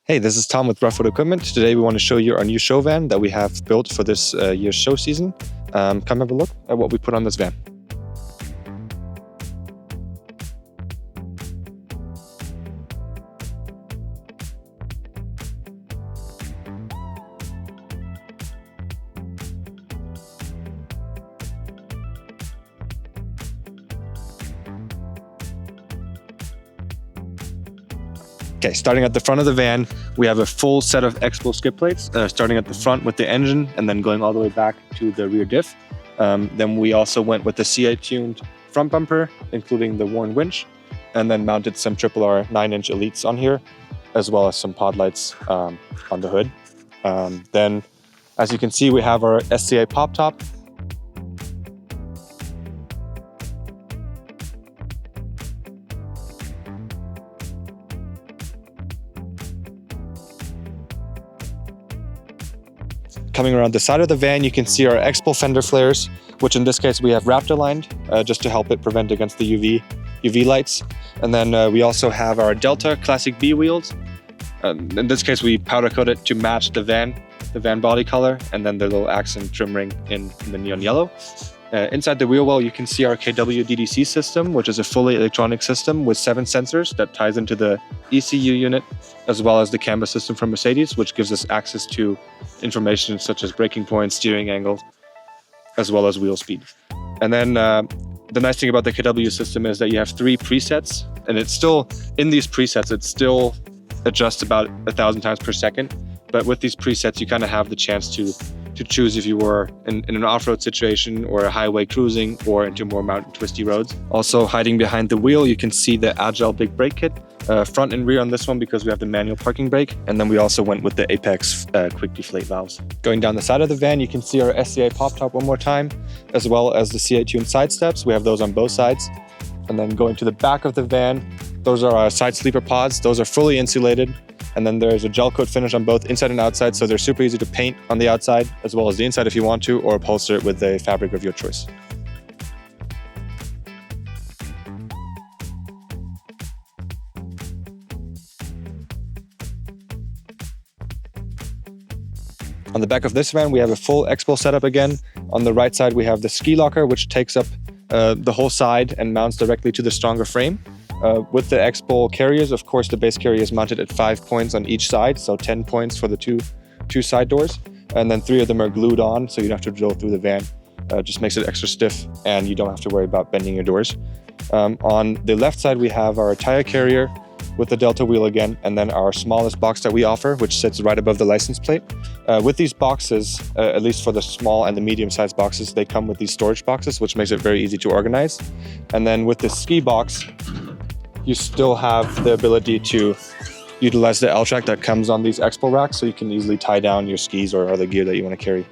Hey, this is Tom with Rough Road Equipment. Today we want to show you our new show van that we have built for this year's show season. Come have a look at what we put on this van. Okay, starting at the front of the van, we have a full set of Xbull skid plates, starting at the front with the engine and then going all the way back to the rear diff. Then we also went with the CA-tuned front bumper, including the worn winch, and then mounted some RRR 9-inch Elites on here, as well as some pod lights on the hood. Then, as you can see, we have our SCA pop top. Coming around the side of the van, you can see our Xbull fender flares, which in this case we have Raptor-lined, just to help it prevent against the UV lights. And then we also have our Delta Classic B wheels. In this case, we powder coat it to match the van body color, and then the little accent trim ring in the neon yellow. Inside the wheel well, you can see our KW DDC system, which is a fully electronic system with 7 sensors that ties into the ECU unit, as well as the camera system from Mercedes, which gives us access to information such as braking points, steering angles, as well as wheel speed. And then the nice thing about the KW system is that you have 3 presets, and it's still, in these presets, it still adjusts about 1,000 times per second. But with these presets, you kind of have the chance to choose if you were in an off-road situation or a highway cruising or into more mountain twisty roads. Also hiding behind the wheel, you can see the Agile big brake kit, front and rear on this one because we have the manual parking brake. And then we also went with the Apex quick deflate valves. Going down the side of the van, you can see our SCA pop top one more time, as well as the CA-tuned side steps. We have those on both sides. And then going to the back of the van, those are our side sleeper pods. Those are fully insulated. And then there's a gel coat finish on both inside and outside, so they're super easy to paint on the outside as well as the inside if you want to, or upholster it with a fabric of your choice. On the back of this van, we have a full Xbull setup again. On the right side, we have the ski locker, which takes up the whole side and mounts directly to the stronger frame. With the Xbull carriers, of course, the base carrier is mounted at 5 points on each side, so 10 points for the two side doors, and then 3 of them are glued on, so you don't have to drill through the van. Just makes it extra stiff, and you don't have to worry about bending your doors. On the left side, we have our tire carrier with the Delta wheel again, and then our smallest box that we offer, which sits right above the license plate. With these boxes, at least for the small and the medium-sized boxes, they come with these storage boxes, which makes it very easy to organize. And then with the ski box, you still have the ability to utilize the L-track that comes on these Xbull racks, so you can easily tie down your skis or other gear that you want to carry.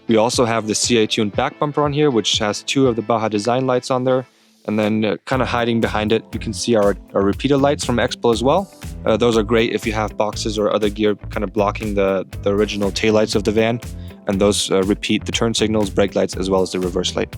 We also have the CA-tuned back bumper on here, which has 2 of the Baja design lights on there. And then kind of hiding behind it, you can see our repeater lights from Xbull as well. Those are great if you have boxes or other gear kind of blocking the original taillights of the van. And those repeat the turn signals, brake lights, as well as the reverse light.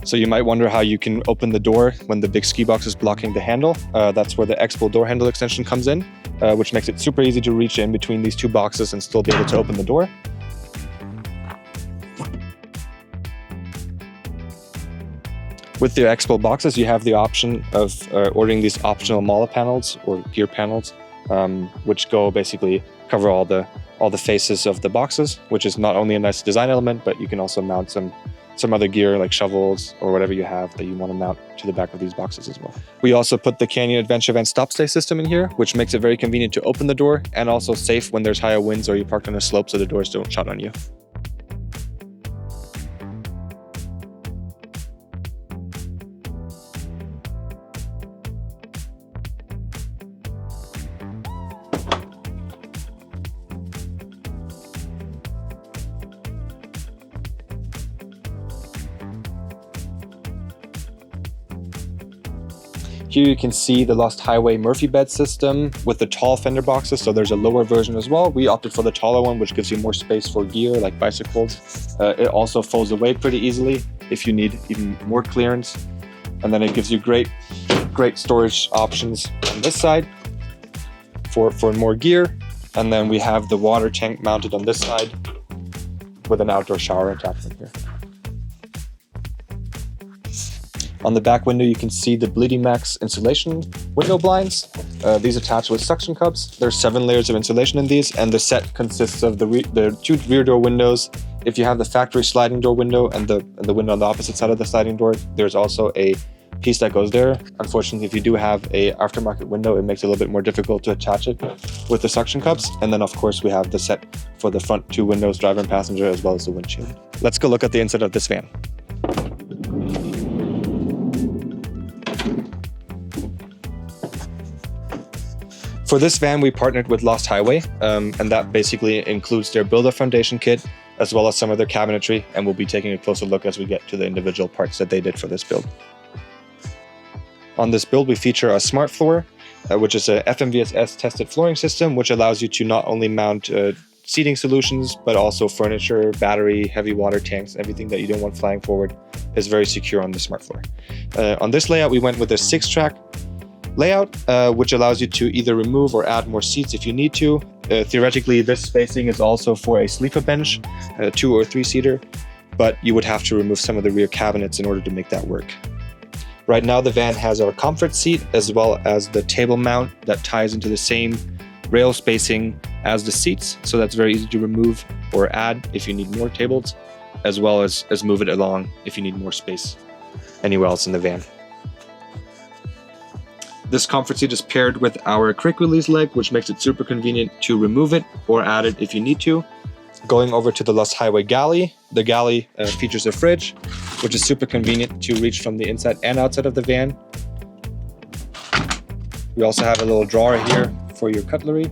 So you might wonder how you can open the door when the big ski box is blocking the handle. That's where the Xbull door handle extension comes in, which makes it super easy to reach in between these 2 boxes and still be able to open the door. With the Xbull boxes, you have the option of ordering these optional MALA panels or gear panels, which basically cover all the faces of the boxes, which is not only a nice design element, but you can also mount some other gear like shovels or whatever you have that you want to mount to the back of these boxes as well. We also put the Canyon Adventure Van stop-stay system in here, which makes it very convenient to open the door and also safe when there's higher winds or you're parked on a slope so the doors don't shut on you. Here you can see the Lost Highway Murphy bed system with the tall fender boxes, so there's a lower version as well. We opted for the taller one, which gives you more space for gear like bicycles. It also folds away pretty easily if you need even more clearance. And then it gives you great great storage options on this side for more gear. And then we have the water tank mounted on this side with an outdoor shower attachment here. On the back window, you can see the Bleeding Max insulation window blinds. These attach with suction cups. There's 7 layers of insulation in these, and the set consists of the 2 rear door windows. If you have the factory sliding door window and the window on the opposite side of the sliding door, there's also a piece that goes there. Unfortunately, if you do have a aftermarket window, it makes it a little bit more difficult to attach it with the suction cups. And then of course we have the set for the front 2 windows, driver and passenger, as well as the windshield. Let's go look at the inside of this van. For this van, we partnered with Lost Highway, and that basically includes their builder foundation kit, as well as some of their cabinetry, and we'll be taking a closer look as we get to the individual parts that they did for this build. On this build, we feature a smart floor, which is a FMVSS tested flooring system, which allows you to not only mount seating solutions, but also furniture, battery, heavy water tanks, everything that you don't want flying forward is very secure on the smart floor. On this layout, we went with a 6-track layout, which allows you to either remove or add more seats if you need to. Theoretically, this spacing is also for a sleeper bench, a 2 or 3-seater, but you would have to remove some of the rear cabinets in order to make that work. Right now, the van has our comfort seat as well as the table mount that ties into the same rail spacing as the seats, so that's very easy to remove or add if you need more tables, as well as move it along if you need more space anywhere else in the van. This comfort seat is paired with our quick release leg, which makes it super convenient to remove it or add it if you need to. Going over to the Lost Highway galley, the galley features a fridge, which is super convenient to reach from the inside and outside of the van. We also have a little drawer here for your cutlery.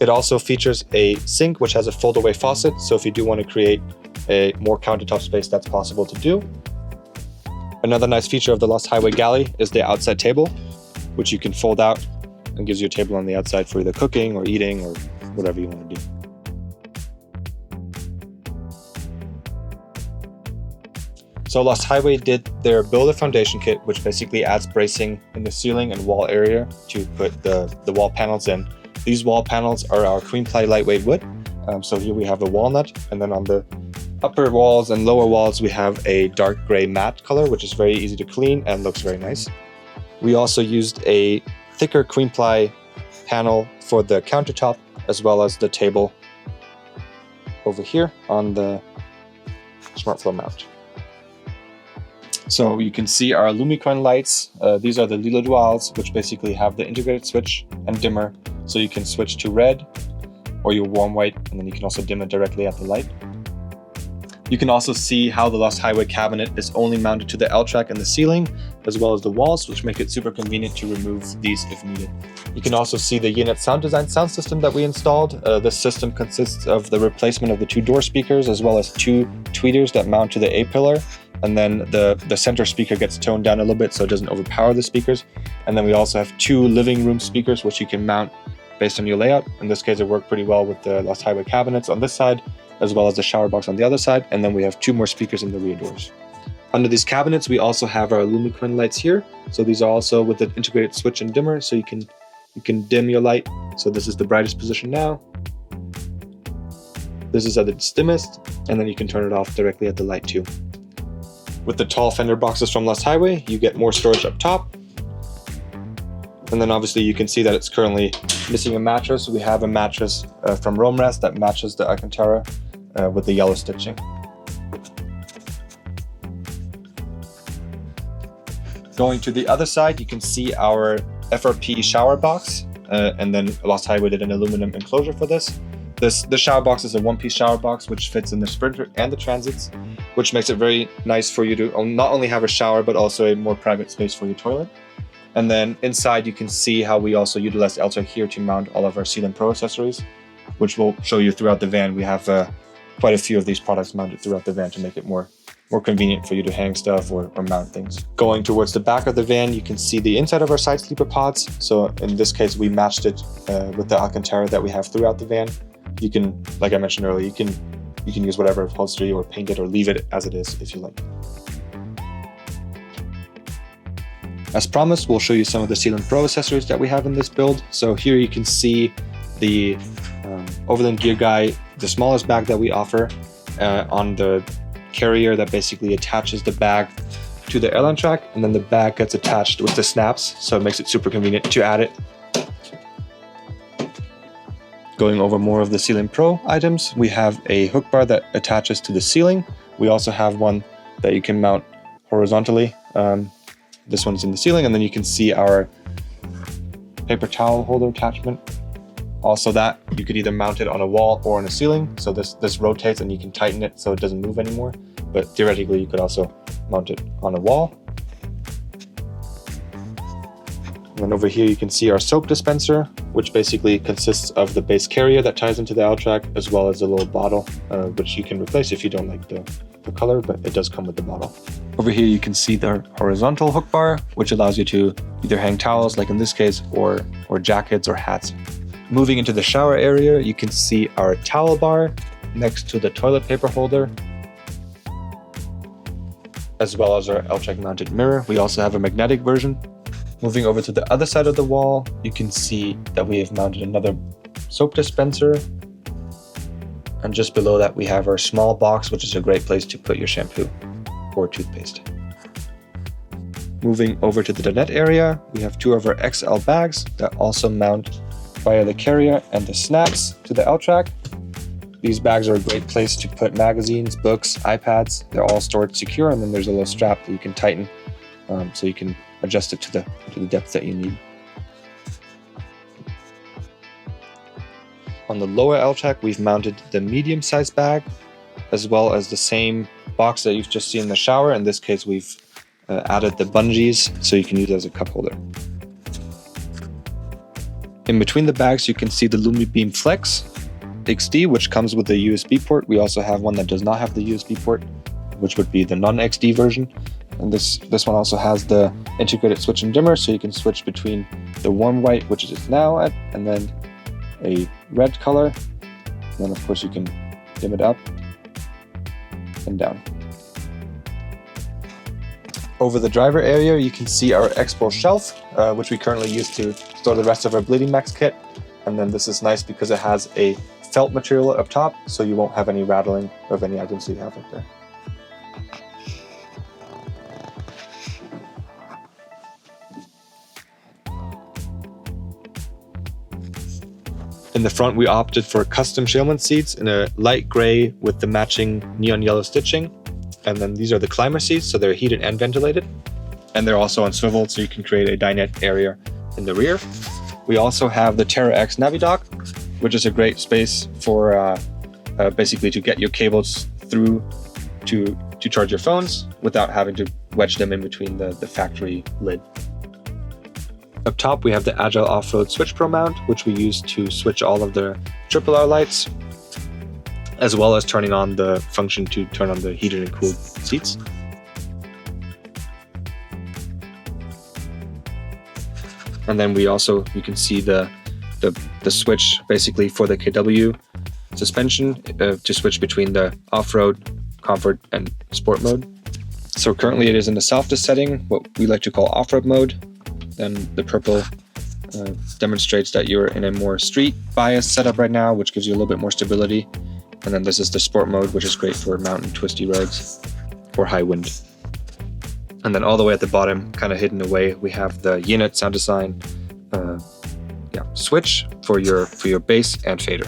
It also features a sink, which has a fold-away faucet, so if you do want to create a more countertop space, that's possible to do. Another nice feature of the Lost Highway galley is the outside table, which you can fold out and gives you a table on the outside for either cooking or eating or whatever you want to do. So Lost Highway did their builder foundation kit, which basically adds bracing in the ceiling and wall area to put the wall panels in. These wall panels are our cream ply lightweight wood. So here we have a walnut, and then on the upper walls and lower walls, we have a dark gray matte color, which is very easy to clean and looks very nice. We also used a thicker cream ply panel for the countertop, as well as the table over here on the smart flow mount. So you can see our Lumicoin lights. These are the Lilo Duals, which basically have the integrated switch and dimmer, so you can switch to red or your warm white, and then you can also dim it directly at the light. You can also see how the Lost Highway cabinet is only mounted to the L-track and the ceiling, as well as the walls, which make it super convenient to remove these if needed. You can also see the Unit Sound Design sound system that we installed. This system consists of the replacement of the 2 door speakers, as well as 2 tweeters that mount to the A-pillar. And then the center speaker gets toned down a little bit so it doesn't overpower the speakers. And then we also have 2 living room speakers, which you can mount based on your layout. In this case, it worked pretty well with the Lost Highway cabinets on this side, as well as the shower box on the other side. And then we have 2 more speakers in the rear doors. Under these cabinets, we also have our Lumicoin lights here. So these are also with the integrated switch and dimmer, so you can dim your light. So this is the brightest position now. This is at its dimmest, and then you can turn it off directly at the light too. With the tall fender boxes from Lost Highway, you get more storage up top. And then obviously you can see that it's currently missing a mattress. We have a mattress from Rome Rest that matches the Alcantara with the yellow stitching. Going to the other side, you can see our FRP shower box, and then Lost Highway did an aluminum enclosure for this. The shower box is a 1-piece shower box which fits in the Sprinter and the Transits, which makes it very nice for you to not only have a shower but also a more private space for your toilet. And then inside you can see how we also utilize L-track here to mount all of our Seal & Pro accessories, which we'll show you throughout the van. We have quite a few of these products mounted throughout the van to make it more convenient for you to hang stuff or mount things. Going towards the back of the van, you can see the inside of our side sleeper pods. So in this case, we matched it with the Alcantara that we have throughout the van. You can, like I mentioned earlier, you can use whatever upholstery or paint it or leave it as it is if you like. As promised, we'll show you some of the Sealant Pro accessories that we have in this build. So here you can see the Overland Gear Guy, the smallest bag that we offer on the carrier that basically attaches the bag to the airline track, and then the bag gets attached with the snaps, so it makes it super convenient to add it. Going over more of the Sealant Pro items, we have a hook bar that attaches to the ceiling. We also have one that you can mount horizontally. This one's in the ceiling, and then you can see our paper towel holder attachment. Also that, you could either mount it on a wall or on a ceiling. So this rotates and you can tighten it so it doesn't move anymore. But theoretically, you could also mount it on a wall. And then over here, you can see our soap dispenser, which basically consists of the base carrier that ties into the L-track, as well as a little bottle, which you can replace if you don't like the color, but it does come with the bottle. Over here, you can see the horizontal hook bar, which allows you to either hang towels, like in this case, or jackets or hats. Moving into the shower area, you can see our towel bar next to the toilet paper holder, as well as our L-track mounted mirror. We also have a magnetic version. Moving over to the other side of the wall, you can see that we have mounted another soap dispenser. And just below that, we have our small box, which is a great place to put your shampoo or toothpaste. Moving over to the dinette area, we have two of our XL bags that also mount via the carrier and the snaps to the L-track. These bags are a great place to put magazines, books, iPads. They're all stored secure, and then there's a little strap that you can tighten so you can adjust it to the depth that you need. On the lower L-track, we've mounted the medium-sized bag, as well as the same box that you've just seen in the shower. In this case, we've added the bungees, so you can use it as a cup holder. In between the bags, you can see the LumiBeam Flex XD, which comes with the USB port. We also have one that does not have the USB port, which would be the non-XD version. And this one also has the integrated switch and dimmer, so you can switch between the warm white, which it is now at, and then a red color. And then of course you can dim it up and down. Over the driver area, you can see our Xbull shelf, which we currently use to store the rest of our Bleeding Max kit. And then this is nice because it has a felt material up top, so you won't have any rattling of any items that you have up there. In the front, we opted for custom Shailman seats in a light gray with the matching neon yellow stitching. And then these are the climber seats, so they're heated and ventilated. And they're also on swivel, so you can create a dinette area in the rear. We also have the Terra X Navidock, which is a great space for basically to get your cables through to charge your phones without having to wedge them in between the factory lid. Up top, we have the Agile Off-Road Switch Pro mount, which we use to switch all of the RRR lights, as well as turning on the function to turn on the heated and cooled seats. And then we also, you can see the switch basically for the KW suspension to switch between the off-road, comfort, and sport mode. So currently it is in the softest setting, what we like to call off-road mode. Then the purple demonstrates that you're in a more street bias setup right now, which gives you a little bit more stability. And then this is the sport mode, which is great for mountain twisty roads or high wind. And then all the way at the bottom, kind of hidden away, we have the unit sound design switch for your bass and fader.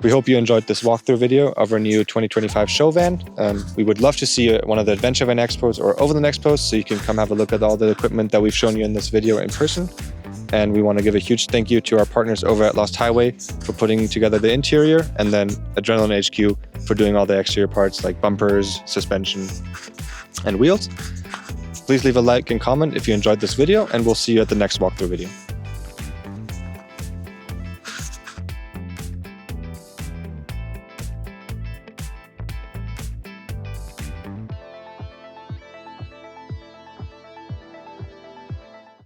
We hope you enjoyed this walkthrough video of our new 2025 show van. We would love to see you at one of the Adventure Van Expos or Overland Expos, so you can come have a look at all the equipment that we've shown you in this video in person. And we want to give a huge thank you to our partners over at Lost Highway for putting together the interior, and then Adrenaline HQ for doing all the exterior parts like bumpers, suspension, and wheels. Please leave a like and comment if you enjoyed this video, and we'll see you at the next walkthrough video.